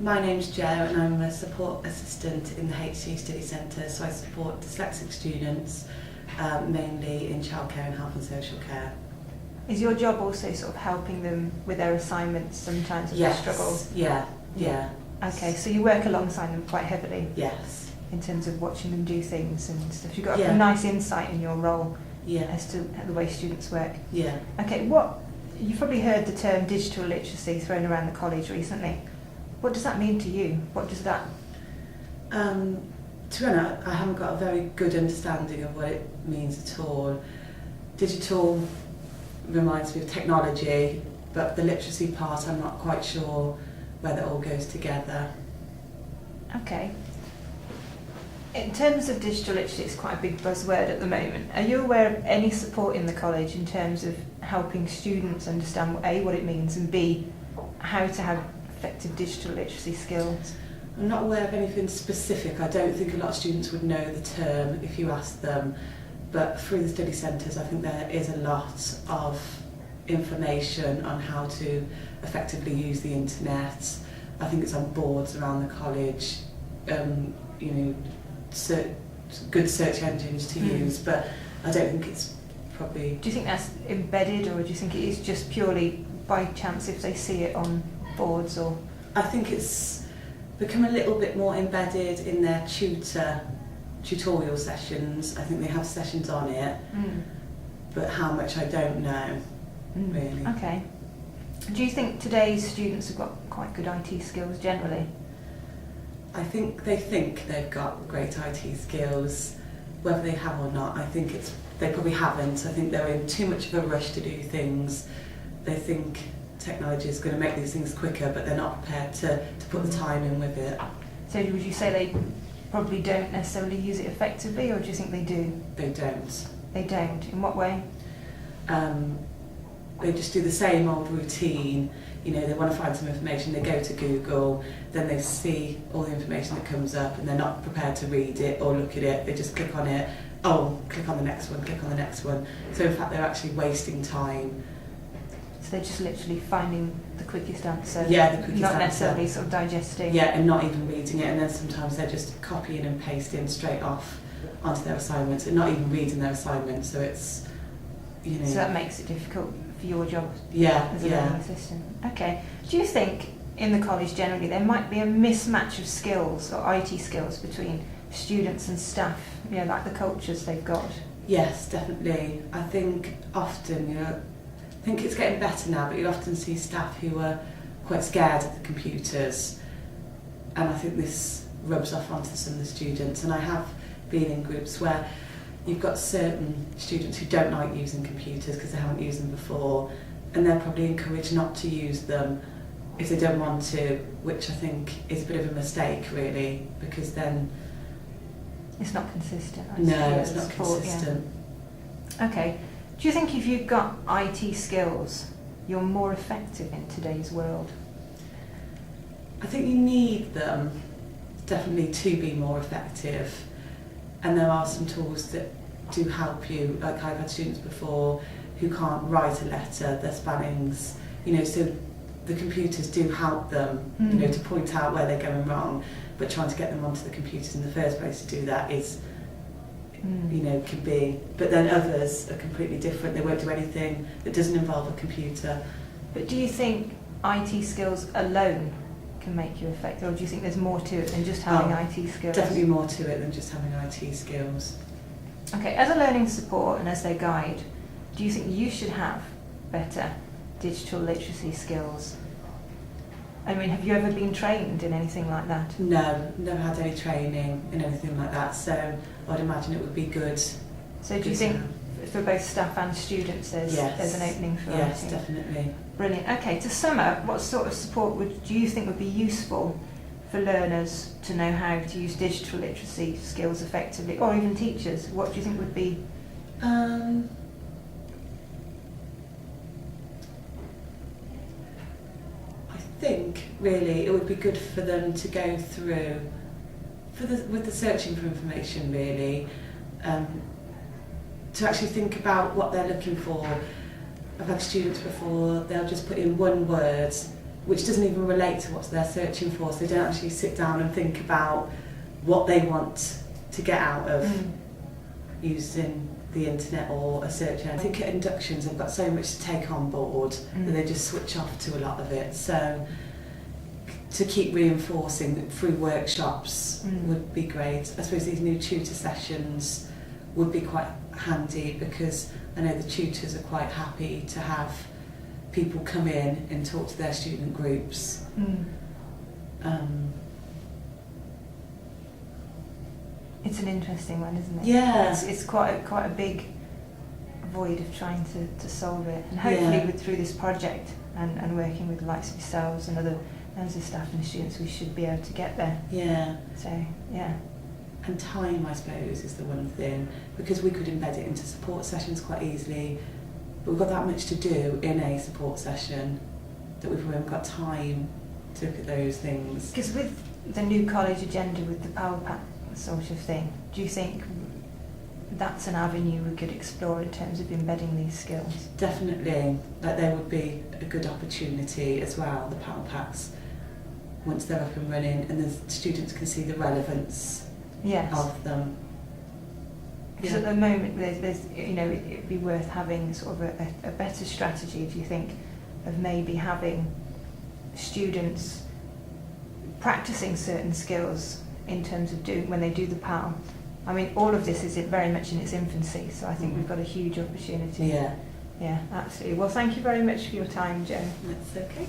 My name's Jo and I'm a support assistant in the HC Study Centre, so I support dyslexic students mainly in childcare and health and social care. Is your job also sort of helping them with their assignments sometimes if they struggle? Yeah. Okay, so you work alongside them quite heavily? Yes. In terms of watching them do things and stuff. You've got a nice insight in your role as to the way students work. Yeah. Okay, you've probably heard the term digital literacy thrown around the college recently. What does that mean to you? What does that... To be honest, I haven't got a very good understanding of what it means at all. Digital reminds me of technology, but the literacy part I'm not quite sure where that all goes together. Okay. In terms of digital literacy, it's quite a big buzzword at the moment. Are you aware of any support in the college in terms of helping students understand A, what it means, and B, how to have effective digital literacy skills? I'm not aware of anything specific. I don't think a lot of students would know the term if you asked them, but through the study centres I think there is a lot of information on how to effectively use the internet. I think it's on boards around the college, good search engines to use, but I don't think it's probably... Do you think that's embedded, or do you think it is just purely by chance if they see it on boards? Or I think it's become a little bit more embedded in their tutorial sessions. I think they have sessions on it, but how much I don't know, really. Okay. Do you think today's students have got quite good IT skills generally? I think they've got great IT skills, whether they have or not. I think they probably haven't. I think they're in too much of a rush to do things. They think technology is going to make these things quicker, but they're not prepared to put the time in with it. So would you say they probably don't necessarily use it effectively, or do you think they do? They don't. They don't? In what way? They just do the same old routine. They want to find some information, they go to Google, then they see all the information that comes up and they're not prepared to read it or look at it. They just click on it, click on the next one, click on the next one. So in fact they're actually wasting time. So they're just literally finding the quickest answer. Yeah, the quickest answer. Not necessarily sort of digesting. Yeah, and not even reading it, and then sometimes they're just copying and pasting straight off onto their assignments and not even reading their assignments, so it's, So that makes it difficult for your job as a learning assistant. Okay. Do you think in the college generally there might be a mismatch of skills or IT skills between students and staff, like the cultures they've got? Yes, definitely. I think often, I think it's getting better now, but you often see staff who are quite scared of the computers, and I think this rubs off onto some of the students. And I have been in groups where you've got certain students who don't like using computers because they haven't used them before, and they're probably encouraged not to use them if they don't want to, which I think is a bit of a mistake really, because then... It's not consistent. It's not consistent. Yeah. Okay. Do you think if you've got IT skills, you're more effective in today's world? I think you need them, definitely, to be more effective. And there are some tools that do help you. Like I've had students before who can't write a letter, their spellings, so the computers do help them, to point out where they're going wrong, but trying to get them onto the computers in the first place to do that is, can be. But then others are completely different. They won't do anything that doesn't involve a computer. But do you think IT skills alone can make you effective, or do you think there's more to it than just having IT skills? Definitely more to it than just having IT skills. Okay, as a learning support and as their guide, do you think you should have better digital literacy skills? I mean, have you ever been trained in anything like that? No, never had any training in anything like that, so I'd imagine it would be good. So do you think for both staff and students there's an opening for Yes, anything? definitely. Brilliant. Okay, to sum up, what sort of support do you think would be useful for learners to know how to use digital literacy skills effectively, or even teachers? What do you think would be... I think really it would be good for them to go through with the searching for information really, to actually think about what they're looking for. I've had students before, they'll just put in one word which doesn't even relate to what they're searching for, so they don't actually sit down and think about what they want to get out of using the internet or a search engine. I think at inductions they've got so much to take on board that they just switch off to a lot of it. So to keep reinforcing through workshops would be great. I suppose these new tutor sessions would be quite handy, because I know the tutors are quite happy to have people come in and talk to their student groups. It's an interesting one, isn't it? Yeah. It's quite a big void of trying to solve it, and hopefully through this project and working with the likes of yourselves and other members of staff and students, we should be able to get there. Yeah. So yeah. And time, I suppose, is the one thing, because we could embed it into support sessions quite easily, but we've got that much to do in a support session that we haven't got time to look at those things. Because with the new college agenda, with the power pack sort of thing, do you think that's an avenue we could explore in terms of embedding these skills? Definitely, like there would be a good opportunity as well, the power packs, once they're up and running and the students can see the relevance of them. Because at the moment there's it'd be worth having sort of a better strategy, do you think, of maybe having students practicing certain skills in terms of when they do the PAL. I mean, all of this is very much in its infancy, so I think we've got a huge opportunity. Yeah. Yeah, absolutely. Well, thank you very much for your time, Jo. That's okay.